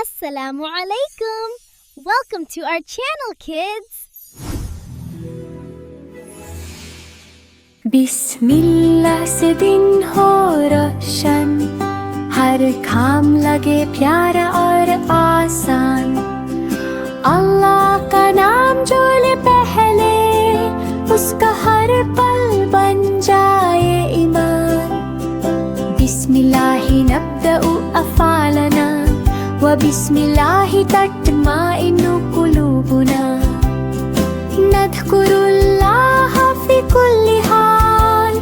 Assalamu alaikum. Welcome to our channel, kids. बिस्मिल्लाह से दिन हो रोशन, हर काम लगे प्यारा और आसान। अल्लाह का नाम जो ले पहले, उसका हर पल बन जाए ईमान। बिस्मिल्लाहि नब्दउ अफ़ालना व बिस्मिल्लाहि तत्माइन्नु कुलूबुना। नज़्कुरुल्लाह फी कुल्ली हाल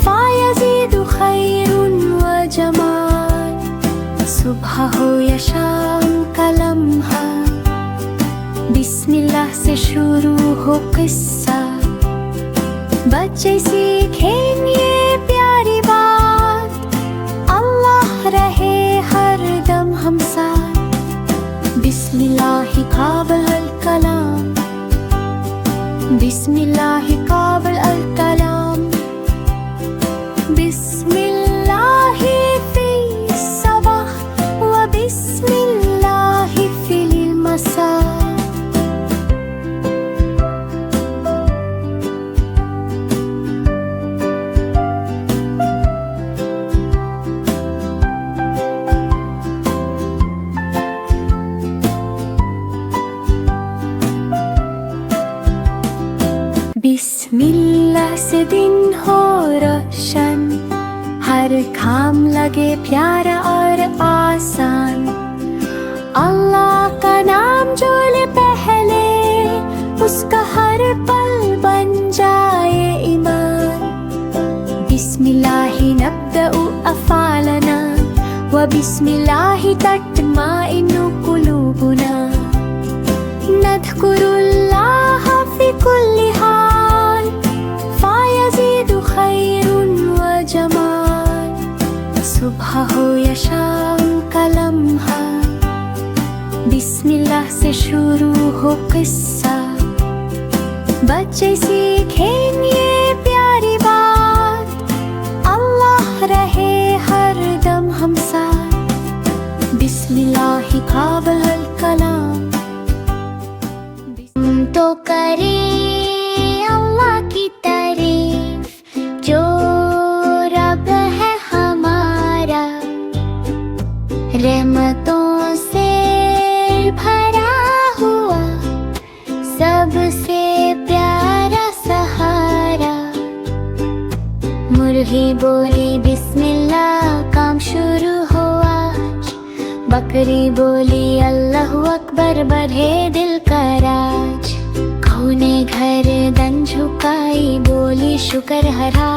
फ़यज़ीदु खैरुन व जमाल। सुबह हो या शाम का लम्हा, बिस्मिल्लाह से शुरू हो किस्सा। बच्चे सीखें ये प्यारी बात, अल्लाह रहे हर दम हम साथ। बिस्मिल्लाहि क़ाबिल अल कलाम, बिस्मिल्लाहि क़ाबिल अल कलाम। बिस्मिल्लाहि फ़ी सबह व बिस्मिल्लाहि फ़िल मसा। बिस्मिल्लाह से दिन हो रोशन, हर काम लगे प्यारा और आसान। अल्लाह का नाम जो ले पहले, उसका हर पल बन जाए ईमान। बिस्मिल्लाहि नब्दउ अफ़ालना व बिस्मिल्लाहि तत्माइन्नु कुलूबुना। नज़्कुरुल्लाह फी कुल्ली हाल फ़यज़ीदु खैरुन व जमाल। सुबह हो या शाम का लम्हा, बिस्मिल्लाह से शुरू हो किस्सा। बच्चे सीखें ये प्यारी बात, अल्लाह रहे हर दम हम साथ। बिस्मिल्लाहि क़ाबिल अल कलाम। तो करें अल्लाह की तारीफ, जो रब है हमारा। रहमतों से भरा हुआ, सबसे प्यारा सहारा। मुर्गी बोली बिस्मिल्लाह, काम शुरू हुआ। बकरी बोली अल्लाहु अकबर, बढ़े दिल का राज। गऊ ने गर्दन झुकाई, बोली शुक्र हरा।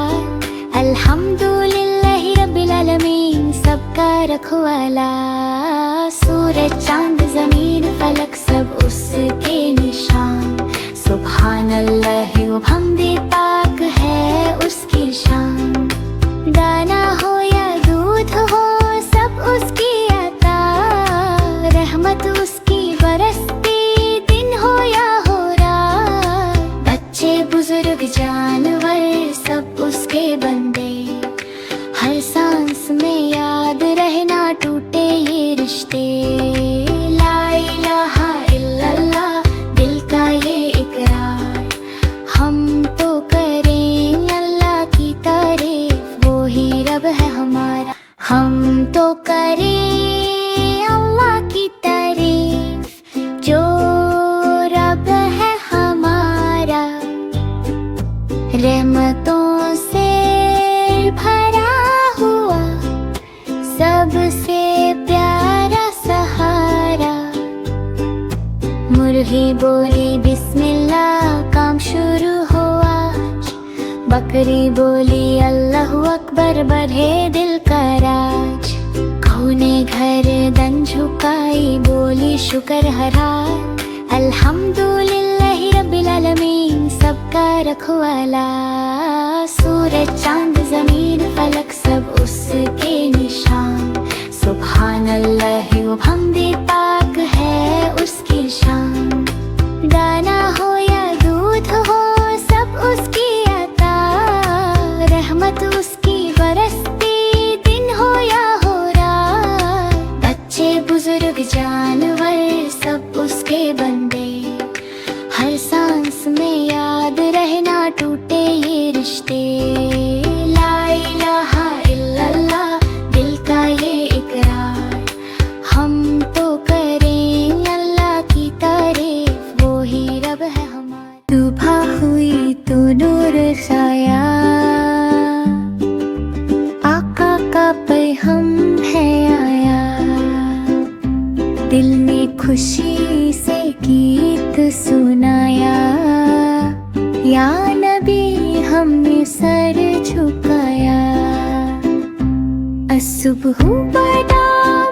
अल्हम्दुलिल्लाहि रब्बिल आलमीन, सबका रखवाला। सूरज चांद ज़मीन फलक सब उसके निशान। सुब्हानल्लाह व हमदे, पाक है उसकी शान। दाना हो या दूध हो, सब उसकी अता। रहमत उसकी बरसती, दिन हो या हो रात। बच्चे बुजुर्ग जानवर, सब उसके बंदे। हर सांस में याद रहना, टूटे ये रिश्ते। ला इलाहा इल्लल्लाह, दिल का ये इकरार। हम तो करें अल्लाह की तारीफ, वो ही रब है हमारा। हम तो करें अल्लाह की तारीफ, जो रब है हमारा। रहमतों से भरा हुआ, सबसे प्यारा सहारा। मुर्गी बोली बिस्मिल्लाह, काम शुरू हुआ। बकरी बोली अल्लाहु अकबर, बढ़े दिल का राज। गऊ ने गर्दन झुकाई, बोली शुक्र हरा। अल्हम्दुलिल्लाहि रब्बिल आलमीन, सबका रखवाला। सूरज चांद ज़मीन फलक सब उसके निशान। सुब्हानल्लाह व हमदे, पाक है उसकी शान। दाना हो या दूध हो, सब उसकी अता। रहमत उसकी बरसती, दिन हो या हो रात। बच्चे बुजुर्ग जान दिल ने खुशी से गीत सुनाया, या नबी हमने सर झुकाया। असुबह बदा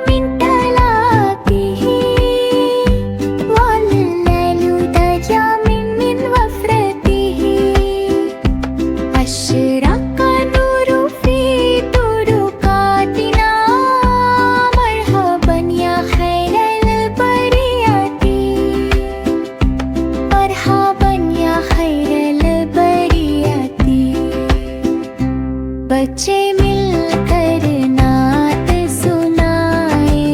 मिन तलाक़िही वल्लैलु दजा मिन वफ़रतिही, अशरक़ा नूरु फ़ी तुरुक़ातिना, मरहबन या खैरल बरियती, मरहबन या खैरल बरियती। बच्चे मिलकर नात सुनाए,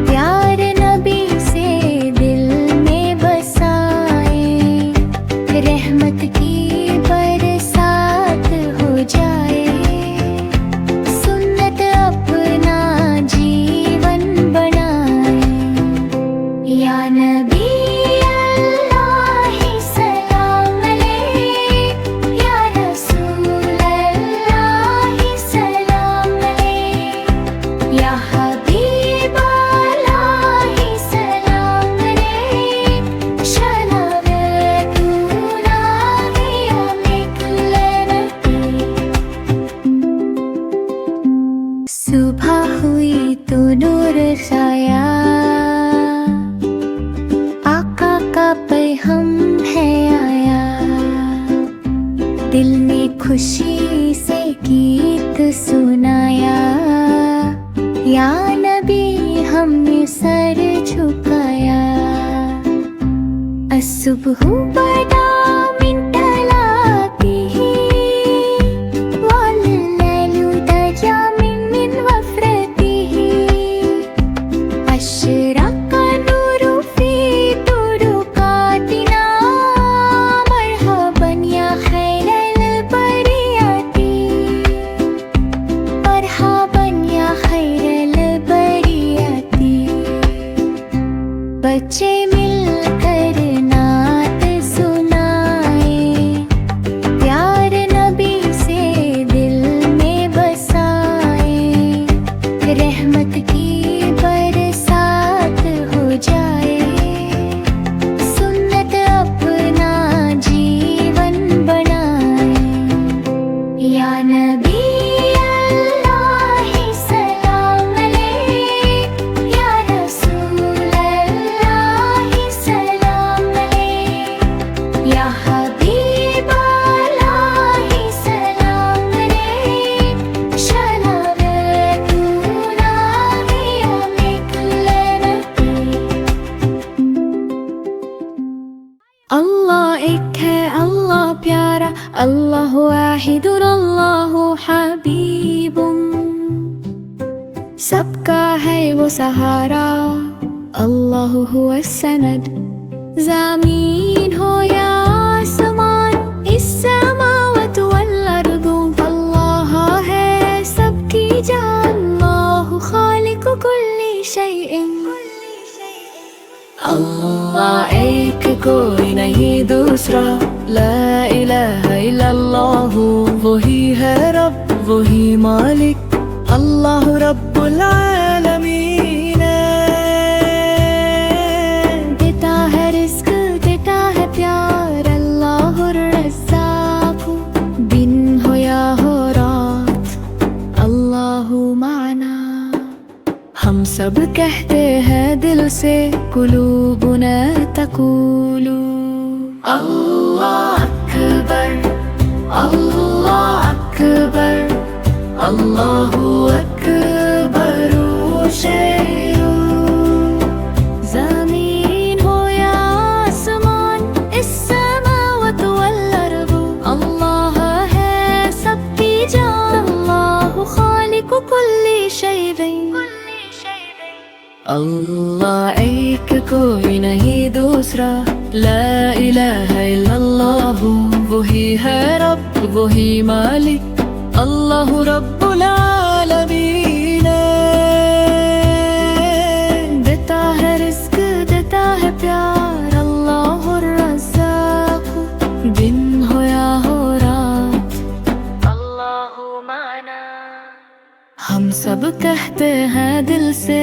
प्यार नबी से दिल में बसाए, रहमत की बरसात हो जाए, सुन्नत अपना जीवन बनाए। या नबी अल्लाह सलाम अलैक, या रसूल अल्लाह सलाम अलैक, या हबीब अल्लाह सलाम अलैक, शलावतुना बियमिक लनती। सुबह हुई तो नूर छाया, आका का पैगम है आया। दिल ने खुशी से गीत सुनाया, या नबी हमने सर झुकाया। असुबह बदा मिन तलाक़िही वल्लैलु दजा मिन वफ़रतिही, अशरक़ा नूरु फ़ी तुरुक़ातिना, मरहबन या खैरल बरियती, मरहबन या खैरल बरियती। बच्चे मिलकर नात सुनाए, प्यार नबी से दिल में बसाए, रहमत की बरसात हो जाए, सुन्नत अपना जीवन बनाए। या नबी अल्लाह सलाम अलैक, या रसूल अल्लाह सलाम अलैक, या हबीब अल्लाह सलाम अलैक, शलावतुना बियमिक लनती। अल्लाह एक है, अल्लाह प्यारा, अल्लाह वाहिदुन, अल्लाह हबीबुन, सबका है वो सहारा, अल्लाह हुवा सनद। ज़मीन हो या आसमान, इस्समावातु वल अर्दु, अल्लाह है सबकी जान, अल्लाहु खालिकु कुल्ली शैइन। अल्लाह एक कोई नहीं दूसरा, ला इलाहा इल्लल्लाह, वही है रब वही मालिक, अल्लाह रब्बुल आलमीन। देता है रिस्क देता है प्यार, अल्लाहुर रज़्ज़ाक़, दिन हो या हो रात, अल्लाहु माना। हम सब कहते हैं दिल से, कुलूबुना तक़ूलु अल्लाह अकबर, अल्लाह अकबर, अल्लाहु अकबर शैउ। ज़मीन हो या आसमान, इस्समावातु वल अर्दु, अल्लाह है सबकी जान, अल्लाहु खालिकु कुल्ली शैइन। अल्लाह एक कोई नहीं दूसरा, ला इलाहा इल्लल्लाह, वही है रब वही मालिक, अल्लाह रब्बुल आलमीन। देता है रिस्क देता है प्यार, अल्लाहुर रज़्ज़ाक़, दिन हो या हो रात, अल्लाहु माना। हम सब कहते हैं दिल से,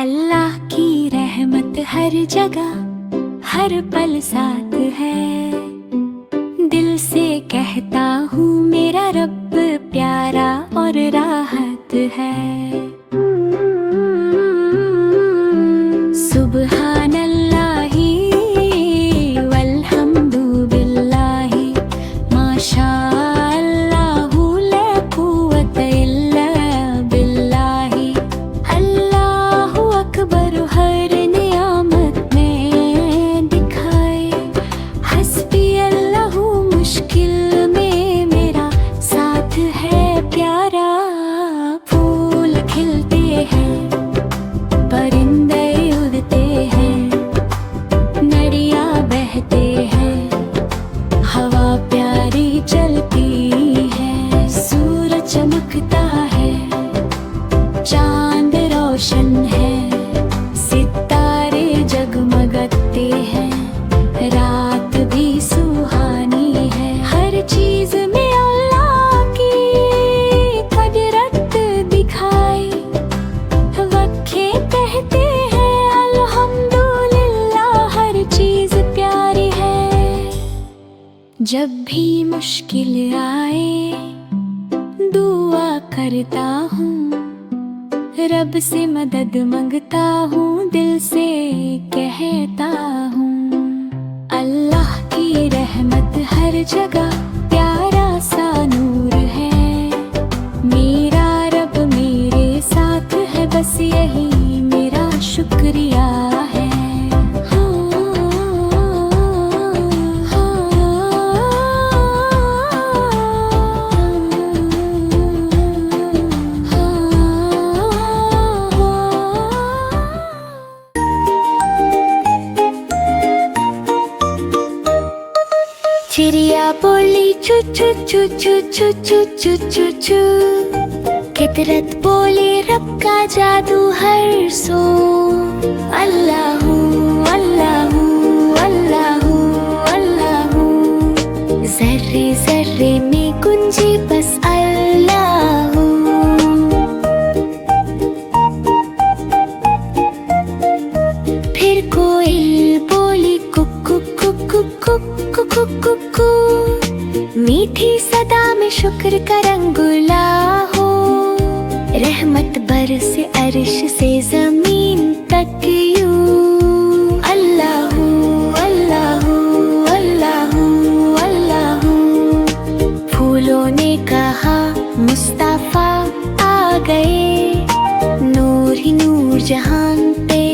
अल्लाह की रहमत हर जगह हर पल साथ है। दिल से कहता हूँ मेरा रब प्यारा और राहत है। सुबहान अल्लाही वल्हम्दु बिल्लाही माशा अल्लाहु ला कुव्वता इल्ला बिल्लाही। अल्लाहु अकबर हर नियामत में दिखाए। हस्बी अल्लाहु मुश्किल में मेरा साथ है प्यारा। फूल खिलते हैं परिंदे उड़ते हैं नदियाँ बहते हैं हवा प्यारी चलती है। सूरज चमकता है चांद रोशन है सितारे जगमगाते हैं रात भी सुहानी है। हर चीज में अल्लाह की कुदरत दिखाई। वक्खे कहते हैं अल्हम्दुलिल्लाह हर चीज प्यारी है। जब भी मुश्किल आए दुआ करता हूँ रब से मदद मांगता हूँ दिल से कहता हूँ। अल्लाह की रहमत हर जगह प्यारा सा नूर है। मेरा रब मेरे साथ है बस यही मेरा शुक्रिया है। चिड़िया बोली चू चू चू चू चू चू चू चू चू। फितरत बोली रब का जादू हर सो। अल्लाहू अल्लाहू अल्लाहू अल्लाहू। जर्रे जर्रे में गुंजे बस अल्लाहू। फिर कोयल बोली कुकु कुकु कुकु कुकु कुकु। मीठी सदा में शुक्र का रंगुला हो। रहमत बरसे अर्श से जमीन तक यूं। अल्लाहू अल्लाहू अल्लाहू अल्लाहू। फूलों ने कहा मुस्तफा आ गए। नूर ही नूर जहान पे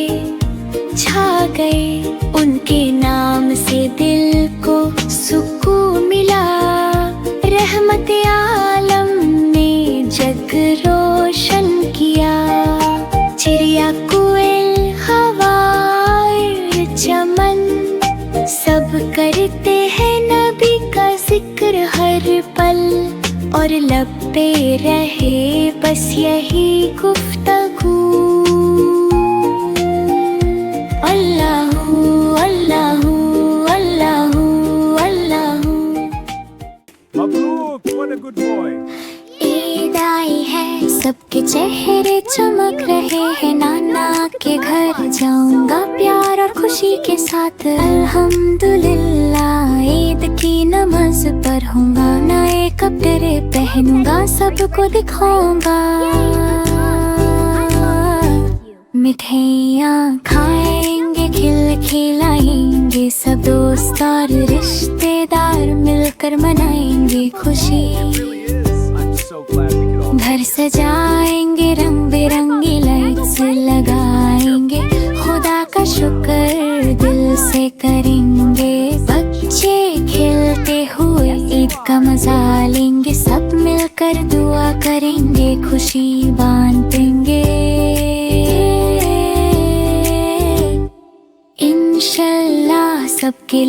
छा गए। उनके नाम से दिल को सुकून मिला। रहमत आलम ने जग रोशन किया। चिड़िया कोयल हवा चमन सब करते हैं नबी का जिक्र हर पल। और लब पे रहे बस यही गुफ्तगू। Allahu Allahu Allahu Allahu. Mabrook, what a good boy. Eid आई है सबके चेहरे चमक रहे हैं। नाना के घर जाऊंगा प्यार और खुशी के साथ। अल्हम्दुलिल्लाह ईद की नमाज पढ़ूंगा। नए कपड़े पहनूंगा सबको दिखाऊंगा। मिठाइयाँ खाएंगे खिलाएंगे सब दोस्त और रिश्तेदार मिलकर मनाएंगे खुशी। घर सजाएंगे रंग बिरंगी लाइट्स लगाएंगे। खुदा का शुक्र दिल से करेंगे। बच्चे खेलते हुए ईद का मजा लेंगे। सब मिलकर दुआ करेंगे खुशी बांटेंगे। इंशाल्लाह सबके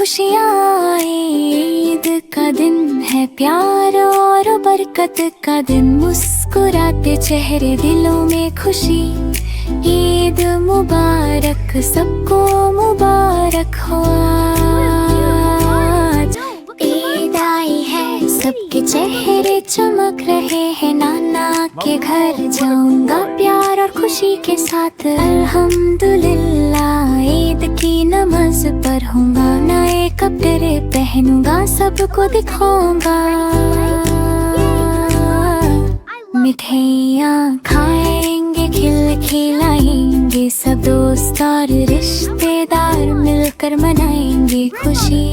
खुशियाँ आए। ईद का दिन है प्यार और बरकत का दिन, मुस्कुराते चेहरे दिलों में खुशी। ईद मुबारक, सबको मुबारक हो आज। ईद आई है, सबके चेहरे चमक रहे हैं। नाना के घर जाऊंगा प्यार और खुशी के साथ। अल्हम्दुलिल्लाह, ईद की नमाज पढ़ूंगा, नए कपड़े पहनूंगा, सबको दिखाऊंगा। मिठाइयाँ खाएंगे, खिलाएंगे, सब दोस्त और रिश्तेदार मिलकर मनाएंगे खुशी।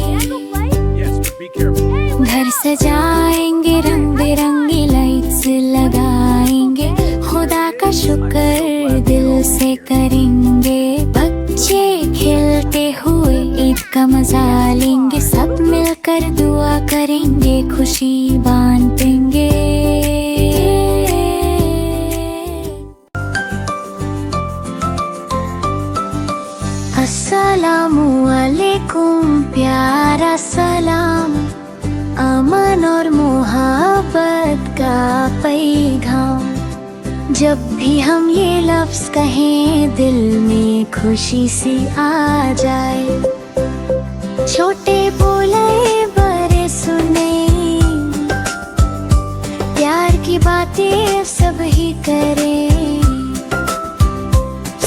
घर सजाएंगे, रंग बिरंगी लाइट्स लगाएंगे, खुदा का शुक्र दिल से करेंगे। बच्चे खेलते हुए ईद का मजा लेंगे, सब मिलकर दुआ करेंगे, खुशी बांटेंगे। अस्सलामु अलैकुम, प्यारा सलाम, अमन और मोहब्बत का पैगाम। जब भी हम ये लफ्ज़ कहें, दिल में खुशी सी आ जाए। छोटे बोले बड़े सुने, प्यार की बातें सब ही करें।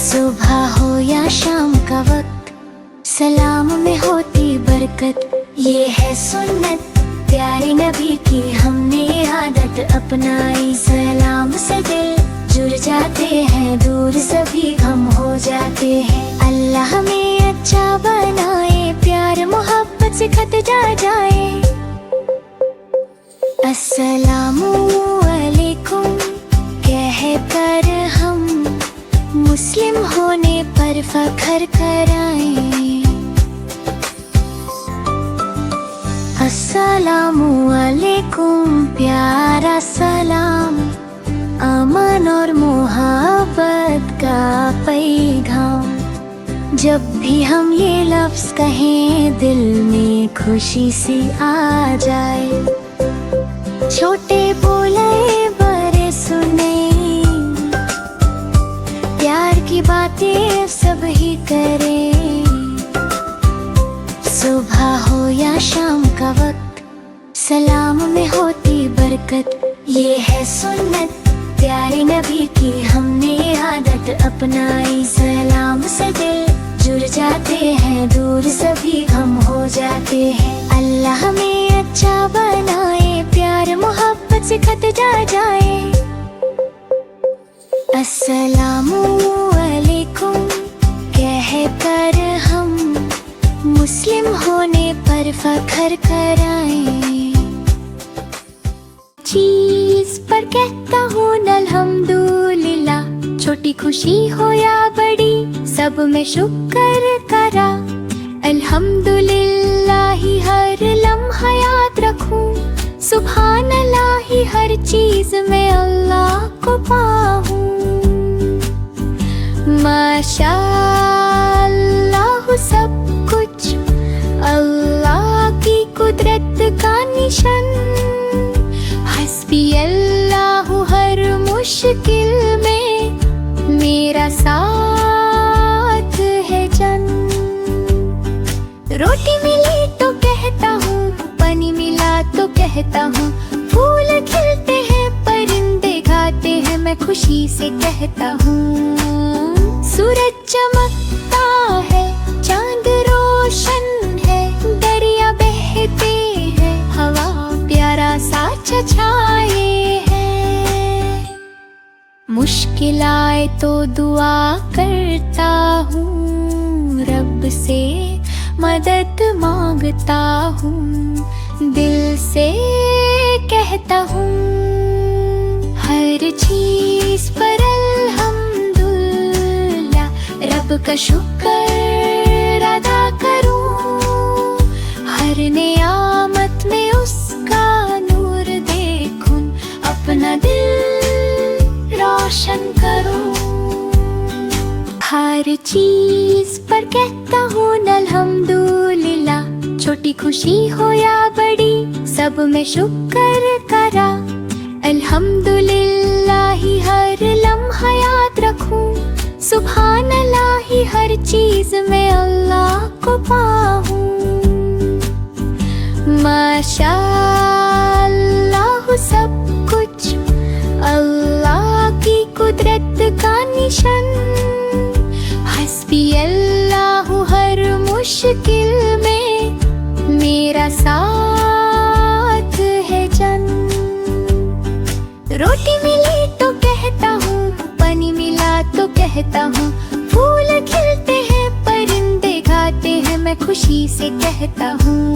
सुबह हो या शाम का वक्त, सलाम में होती बरकत। ये है सुन्नत प्यारे नबी की, हमने आदत अपनाई। सलाम से दिल जुड़ जाते हैं, दूर सभी गम हो जाते हैं। अल्लाह हमें अच्छा बनाए, प्यार मोहब्बत से खत जा जाए। अस्सलामु अलैकुम कहकर हम मुस्लिम होने पर फख्र कराएं। अस्सलामु अलैकुम, प्यारा सलाम, अमन और मोहब्बत का पैगाम। जब भी हम ये लफ्ज़ कहें, दिल में खुशी सी आ जाए। छोटे बोले बड़े सुने, प्यार की बातें सब ही करें। सुबह हो या शाम का वक्त, सलाम में होती बरकत। ये है सुन्नत प्यारे नबी की, हमने आदत अपनाई। सलाम से दिल जुड़ जाते हैं, दूर सभी गम हो जाते हैं। अल्लाह हमें अच्छा बनाए, प्यार मोहब्बत से खत जा जाए। अस्सलामु अलैकुम कहकर हम मुस्लिम होने पर फख्र कराएं। चीज पर कहता हूँ अल्हम्दुलिल्लाह, छोटी खुशी हो या बड़ी, सब में शुक्र करा। अल्हम्दुलिल्लाह ही हर लम्हा याद रखूं, सुभान अल्लाह ही हर चीज में अल्लाह को पाऊं। माशा अल्लाह सब कुछ अल्लाह की कुदरत का निशान। हस्बी अल्लाह हर मुश्किल में मेरा साथ है जन। रोटी मिली तो कहता हूँ, पानी मिला तो कहता हूँ, फूल खिलते हैं परिंदे गाते हैं, मैं खुशी से कहता हूँ। सूरज चमकता है, चांद रोशन है, दरिया बहते हैं, हवा प्यारा सा छछाए है। मुश्किल आए तो दुआ करता हूँ, रब से मदद मांगता हूँ, दिल से कहता हूँ। हर चीज पर अल्हम्दुलिल्लाह, रब का शुक्र अदा करूँ। हर नियामत में उसका नूर देखूं, अपना दिल रोशन करूँ। हर चीज पर कहता हूँ अल्हम्दुलिल्लाह, छोटी खुशी हो या बड़ी, सब में शुक्र करा। अल्हम्दुलिल्लाह ही हर लम्हा याद रखूं, सुभान अल्लाह ही हर चीज में अल्लाह को पाऊं। माशा अल्लाह सब कुछ अल्लाह की कुदरत का निशान। हस्बी अल्लाह हर मुश्किल में मेरा साथ है जन। रोटी मिली तो कहता हूँ, पानी मिला तो कहता हूँ, फूल खिलते हैं परिंदे गाते हैं, मैं खुशी से कहता हूँ।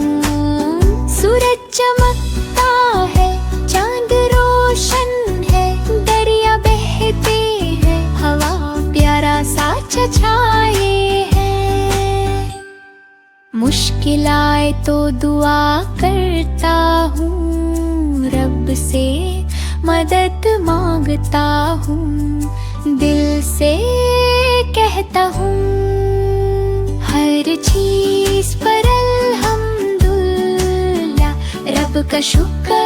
सूरज चमकता है, चांद रोशन है, दरिया बहते हैं, हवा प्यारा सा छछाए है। मुश्किल आए तो दुआ करता हूँ, रब से मदद मांगता हूँ, दिल से कहता हूँ। हर चीज पर अल्हम्दुलिल्लाह, रब का शुक्र